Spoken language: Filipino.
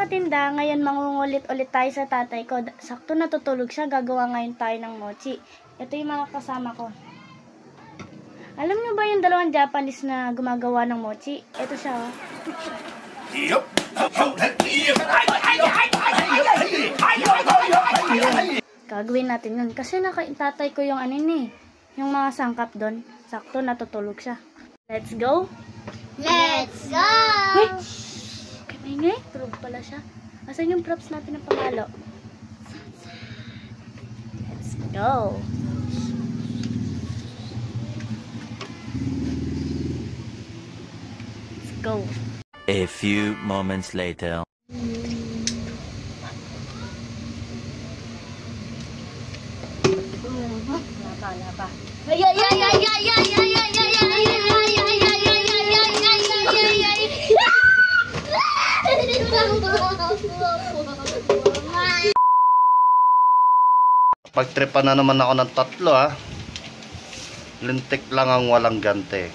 katinda, ngayon mangungulit ulit tayo sa tatay ko. Sakto natutulog siya, gagawa ngayon tayo ng mochi. Ito yung mga kasama ko. Alam niyo ba yung dalawang Japanese na gumagawa ng mochi? Ito siya, oh. Gagawin natin yun. Kasi tatay ko yung yung mga sangkap doon. Sakto natutulog siya. Let's go! Let's go! Wait! Okay, maingay. Tulog pala siya. Asan yung props natin ng pangalo? Let's go! Let's go! A few moments later. Wala pa. Pagtripan na naman ako ng 3 ha. Lintik lang ang walang gante.